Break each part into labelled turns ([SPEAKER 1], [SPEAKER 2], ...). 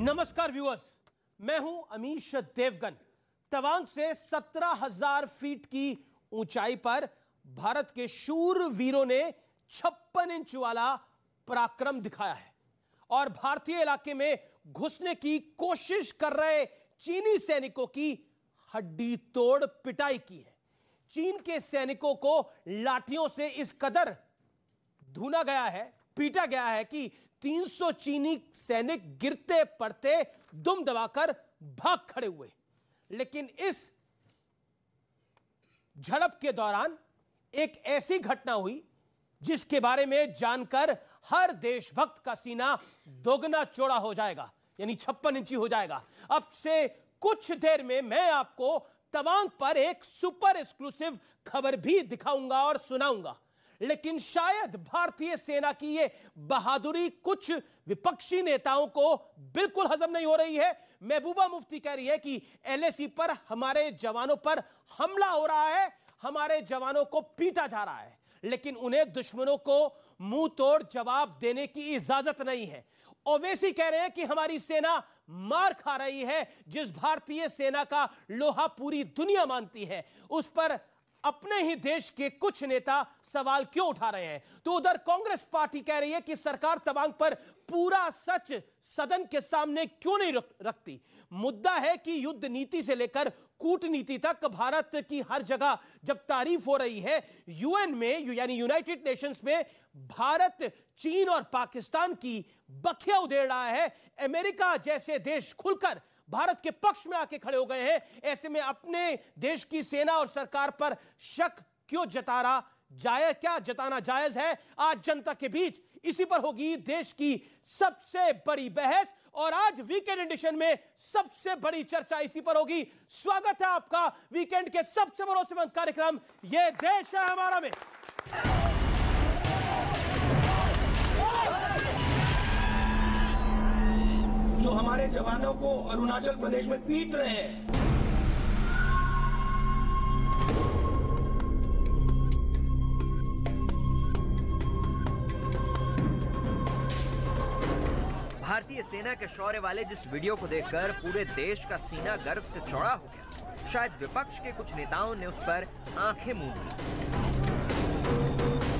[SPEAKER 1] नमस्कार व्यूअर्स, मैं हूं अमीश देवगन। तवांग से 17,000 फीट की ऊंचाई पर भारत के शूर वीरों ने 56 इंच वाला पराक्रम दिखाया है और भारतीय इलाके में घुसने की कोशिश कर रहे चीनी सैनिकों की हड्डी तोड़ पिटाई की है। चीन के सैनिकों को लाठियों से इस कदर धुना गया है, पीटा गया है कि 300 चीनी सैनिक गिरते पड़ते दुम दबाकर भाग खड़े हुए। लेकिन इस झड़प के दौरान एक ऐसी घटना हुई जिसके बारे में जानकर हर देशभक्त का सीना दोगुना चौड़ा हो जाएगा, यानी 56 इंची हो जाएगा। अब से कुछ देर में मैं आपको तवांग पर एक सुपर एक्सक्लूसिव खबर भी दिखाऊंगा और सुनाऊंगा। लेकिन शायद भारतीय सेना की यह बहादुरी कुछ विपक्षी नेताओं को बिल्कुल हजम नहीं हो रही है। महबूबा मुफ्ती कह रही है कि एलएसी पर हमारे जवानों पर हमला हो रहा है, हमारे जवानों को पीटा जा रहा है, लेकिन उन्हें दुश्मनों को मुंह तोड़ जवाब देने की इजाजत नहीं है। ओवैसी कह रहे हैं कि हमारी सेना मार खा रही है। जिस भारतीय सेना का लोहा पूरी दुनिया मानती है, उस पर अपने ही देश के कुछ नेता सवाल क्यों उठा रहे हैं। तो उधर कांग्रेस पार्टी कह रही है कि सरकार तवांग पर पूरा सच सदन के सामने क्यों नहीं रखती। मुद्दा है कि युद्ध नीति से लेकर कूटनीति तक भारत की हर जगह जब तारीफ हो रही है, यूएन में यानी यूनाइटेड नेशंस में भारत, चीन और पाकिस्तान की बखिया उधेड़ रहा है। अमेरिका जैसे देश खुलकर भारत के पक्ष में आके खड़े हो गए हैं। ऐसे में अपने देश की सेना और सरकार पर शक क्यों जताना जायज है? आज जनता के बीच इसी पर होगी देश की सबसे बड़ी बहस और आज वीकेंड एडिशन में सबसे बड़ी चर्चा इसी पर होगी। स्वागत है आपका वीकेंड के सबसे भरोसेमंद कार्यक्रम ये देश है हमारा में।
[SPEAKER 2] जो हमारे जवानों को अरुणाचल प्रदेश में पीट रहे हैं,
[SPEAKER 3] भारतीय सेना के शौर्य वाले जिस वीडियो को देखकर पूरे देश का सीना गर्व से चौड़ा हो गया, शायद विपक्ष के कुछ नेताओं ने उस पर आंखें मूंद ली।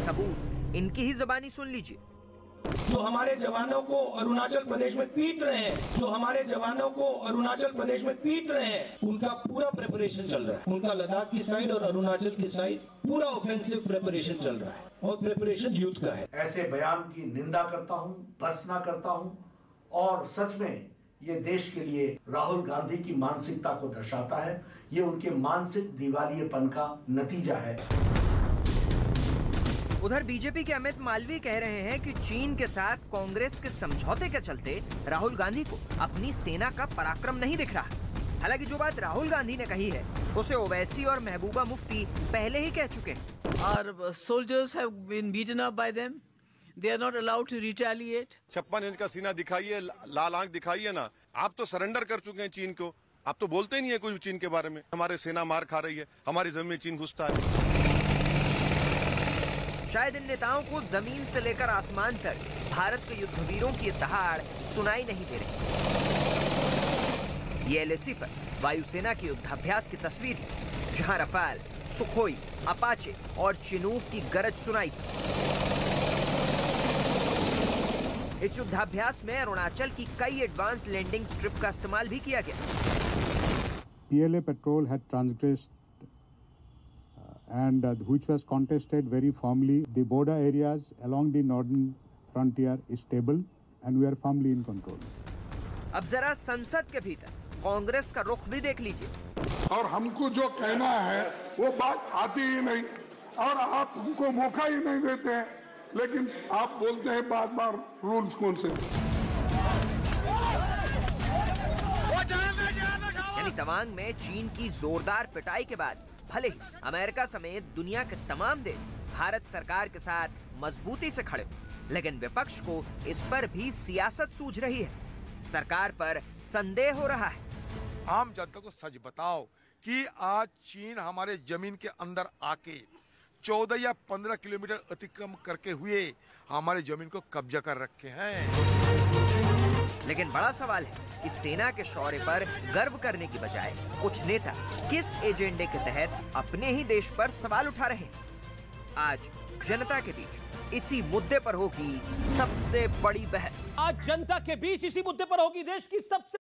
[SPEAKER 3] सबूत इनकी ही जुबानी सुन लीजिए।
[SPEAKER 2] जो हमारे जवानों को अरुणाचल प्रदेश में पीट रहे हैं, जो हमारे जवानों को अरुणाचल प्रदेश में पीट रहे हैं, उनका पूरा प्रिपरेशन चल रहा है। उनका लद्दाख की साइड और अरुणाचल की साइड पूरा ऑफेंसिव प्रिपरेशन चल रहा है और प्रिपरेशन युद्ध का है।
[SPEAKER 4] ऐसे बयान की निंदा करता हूं, भर्त्सना करता हूं और सच में ये देश के लिए राहुल गांधी की मानसिकता को दर्शाता है। ये उनके मानसिक दिवालियेपन का नतीजा है।
[SPEAKER 3] उधर बीजेपी के अमित मालवीय कह रहे हैं कि चीन के साथ कांग्रेस के समझौते के चलते राहुल गांधी को अपनी सेना का पराक्रम नहीं दिख रहा। हालांकि जो बात राहुल गांधी ने कही है उसे ओवैसी और महबूबा मुफ्ती पहले ही कह चुके हैं।
[SPEAKER 5] Our soldiers have been beaten up by them. They are not allowed to retaliate.
[SPEAKER 6] 56 inch का सीना दिखाइए, लाल आंख दिखाइए ना। आप तो सरेंडर कर चुके हैं चीन को, आप तो बोलते ही नहीं है कुछ चीन के बारे में। हमारे सेना मार खा रही है, हमारी जमीन में चीन घुसता है।
[SPEAKER 3] शायद इन नेताओं को जमीन से लेकर आसमान तक भारत के युद्धवीरों की दहाड़ सुनाई नहीं दे रही। ये एलएसी पर वायुसेना के युद्धाभ्यास की तस्वीर है, जहां रफाल, सुखोई, अपाचे और चिनूक की गरज सुनाई थी। इस युद्धाभ्यास में अरुणाचल की कई एडवांस लैंडिंग स्ट्रिप का इस्तेमाल भी किया गया।
[SPEAKER 7] PLA patrol had transgressed and which was contested very firmly. The border areas along the northern frontier is stable and we are firmly in control.
[SPEAKER 3] अब जरा संसद के भीतर कांग्रेस का रुख भी देख लीजिए।
[SPEAKER 8] और हमको जो कहना है वो बात आती ही नहीं और आप हमको मौका ही नहीं देते हैं, लेकिन आप बोलते हैं बार बार रूल्स कौन से।
[SPEAKER 3] यानी तवांग में चीन की जोरदार पिटाई के बाद भले ही अमेरिका समेत दुनिया के तमाम देश भारत सरकार के साथ मजबूती से खड़े, लेकिन विपक्ष को इस पर भी सियासत सूझ रही है। सरकार पर संदेह हो रहा है।
[SPEAKER 8] आम जनता को सच बताओ कि आज चीन हमारे जमीन के अंदर आके 14 या 15 किलोमीटर अतिक्रम करके हुए हमारे जमीन को कब्जा कर रखे हैं।
[SPEAKER 3] लेकिन बड़ा सवाल है कि सेना के शौर्य पर गर्व करने की बजाय कुछ नेता किस एजेंडे के तहत अपने ही देश पर सवाल उठा रहे हैं। आज जनता के बीच इसी मुद्दे पर होगी सबसे बड़ी बहस।
[SPEAKER 1] आज जनता के बीच इसी मुद्दे पर होगी देश की सबसे